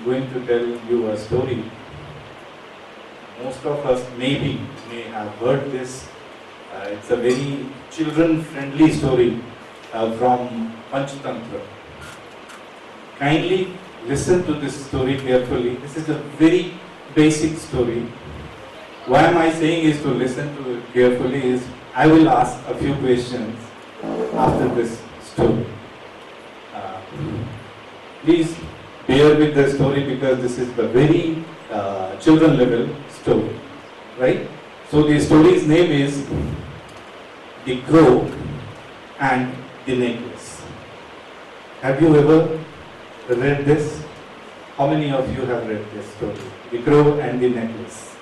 going to tell you a story. Most of us may have heard this. It's a very children-friendly story from Panchtantra. Kindly listen to this story carefully. This is a very basic story. Why am I saying is to listen to it carefully is I will ask a few questions after this story. Please bear with the story because this is the very children level story, right? So the story's name is The Crow and the Necklace. Have you ever read this? How many of you have read this story? The Crow and the Necklace.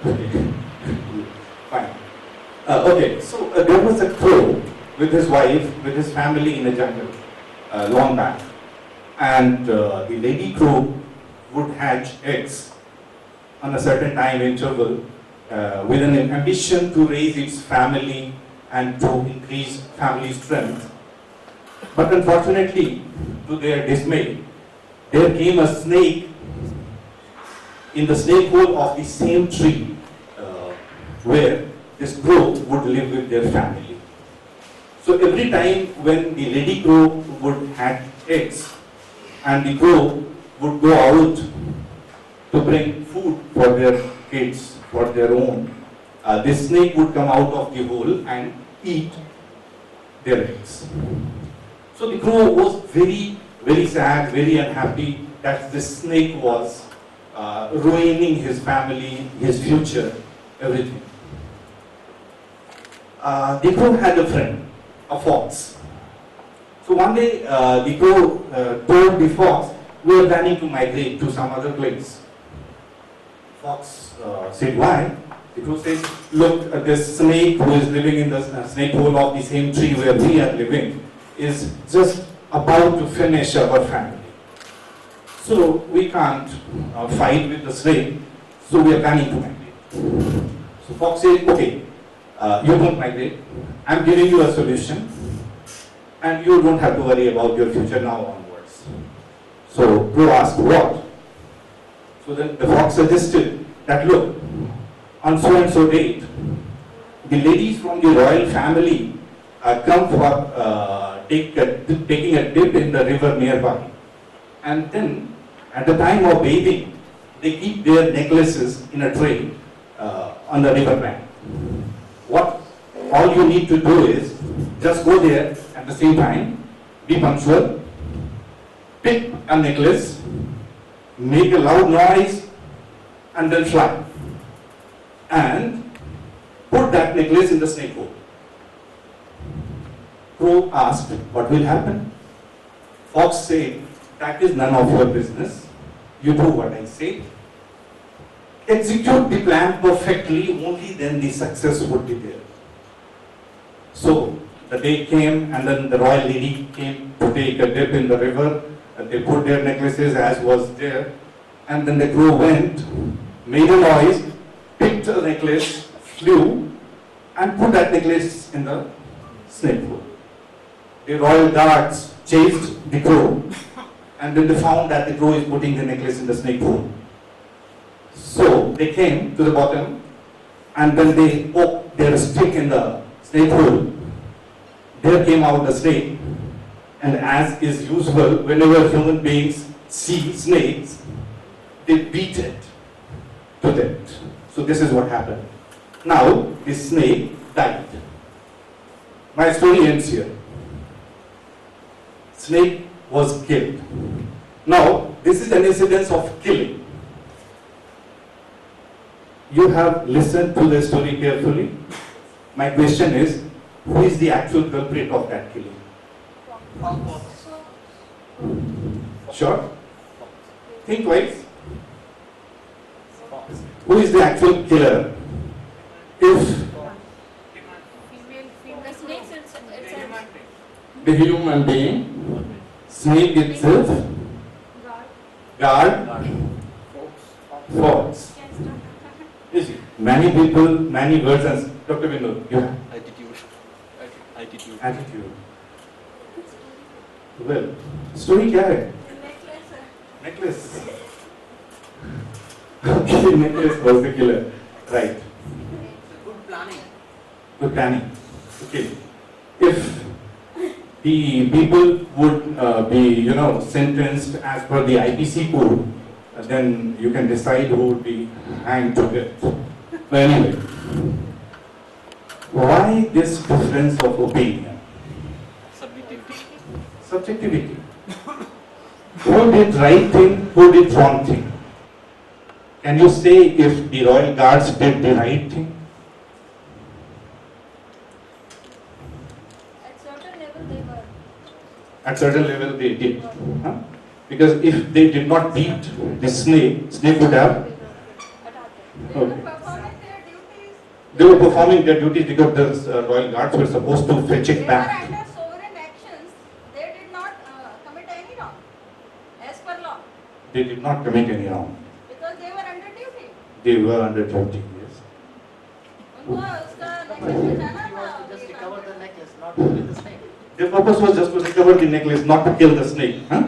Okay, fine. Okay, so there was a crow with his wife, with his family in a jungle long back. And the lady crow would hatch eggs on a certain time interval with an ambition to raise its family and to increase family strength. But unfortunately, to their dismay, there came a snake in the snake hole of the same tree where this crow would live with their family. So every time when the lady crow would hatch eggs and the crow would go out to bring food for their kids, for their own, this snake would come out of the hole and eat their eggs. So the crow was very, very sad, very unhappy that this snake was ruining his family, his future, everything. The crow had a friend, a fox. So one day the crow told the fox, we are planning to migrate to some other place. Fox said, why? The crow says, look, this snake who is living in the snake hole of the same tree where we are living is just about to finish our family. So we can't fight with the snake, so we are planning to migrate. So fox said, okay, you don't migrate, I'm giving you a solution and you don't have to worry about your future now onwards. So crow asked, what? So then the fox suggested that look, on so and so date, the ladies from the royal family come for taking a dip in the river nearby. And then at the time of bathing, they keep their necklaces in a tray on the river bank. What all you need to do is just go there at the same time, be punctual, pick a necklace, make a loud noise, and then fly. And put that necklace in the snake hole. Crow asked, what will happen? Fox said, that is none of your business. You do what I say. Execute the plan perfectly, only then the success would be there. So the day came and then the royal lady came to take a dip in the river. They put their necklaces as was there. And then the crow went, made a noise, picked a necklace, flew, and put that necklace in the snake hole. The royal guards chased the crow, and then they found that the crow is putting the necklace in the snake hole. So they came to the bottom, and then they poked their stick in the snake hole. There came out the snake, and as is usual, whenever human beings see snakes, they beat it to death. So this is what happened. Now, this snake died. My story ends here. Snake was killed. Now, this is an incidence of killing. You have listened to the story carefully. My question is, who is the actual culprit of that killing? Sure? Think twice. Who is the actual killer? If the human being, snake itself, guard, fox. You see, many people, many words, and Dr. Vinod, you have attitude. Well, story क्या है? Necklace. Okay, necklace was the killer. Right. Good planning. Good planning. Okay. If the people would be, sentenced as per the IPC code, then you can decide who would be hanged to death. But anyway, why this difference of opinion? Subjectivity. Subjectivity. Who did right thing, who did wrong thing? Can you say if the royal guards did the right thing? At certain level they were. At certain level they did. Huh? Because if they did not beat the snake, snake would have. They were Okay. performing their duties. They were performing their duties because the royal guards were supposed to fetch They it were back. under sovereign actions. They did not commit any wrong as per law They did not commit any wrong. because they were under duty. They were under duty. Yes. उनको उसका necklace बचाना He was था. to just recover the necklace, not to kill the snake. Their purpose was just to recover the necklace, not to kill the snake. Huh?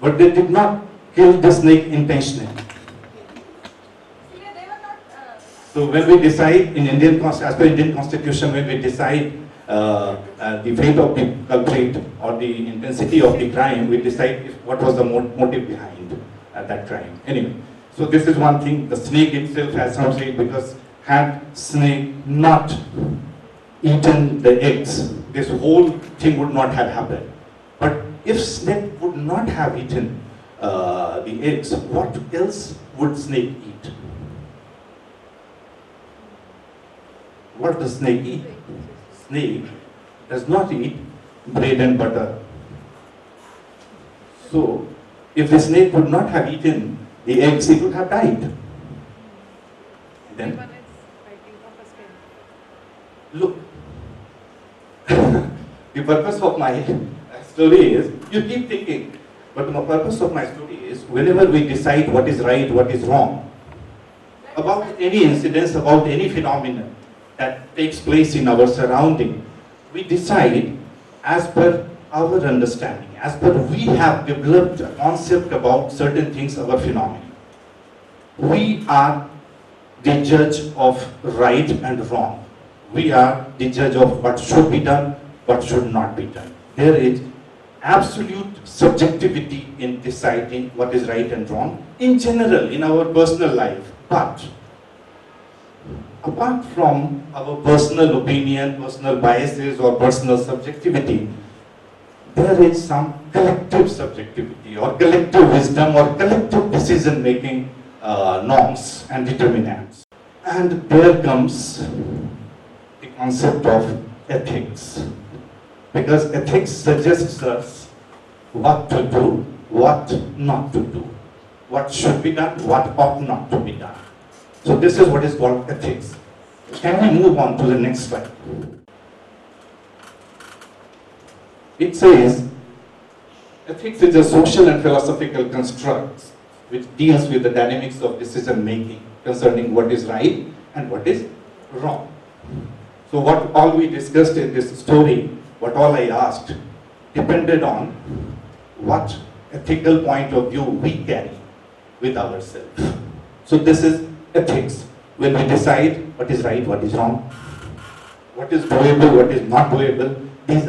But they did not kill the snake intentionally. इसलिए they were not. So when we decide in as per Indian Constitution, when we decide the fate of the culprit or the intensity of the crime, we decide what was the motive behind that crime. Anyway, so this is one thing. The snake itself, as some say, because had snake not eaten the eggs, this whole thing would not have happened. But if snake would not have eaten the eggs, what else would snake eat? What does snake eat? Snake does not eat bread and butter. So, if the snake would not have eaten the eggs, it would have died. Then, look, the purpose of my story is, you keep thinking, but the purpose of my story is, whenever we decide what is right, what is wrong, about any incidents, about any phenomenon that takes place in our surrounding, we decide as per our understanding, as per we have developed a concept about certain things, our phenomena. We are the judge of right and wrong. We are the judge of what should be done, what should not be done. There is absolute subjectivity in deciding what is right and wrong in general in our personal life. But apart from our personal opinion, personal biases or personal subjectivity, there is some collective subjectivity or collective wisdom or collective decision making norms and determinants. And there comes the concept of ethics. Because ethics suggests us what to do, what not to do, what should be done, what ought not to be done. So this is what is called ethics. Can we move on to the next slide? It says, ethics is a social and philosophical construct which deals with the dynamics of decision making concerning what is right and what is wrong. So what all we discussed in this story, what all I asked, depended on what ethical point of view we carry with ourselves. So this is ethics. When we decide what is right, what is wrong, what is doable, what is not doable, these are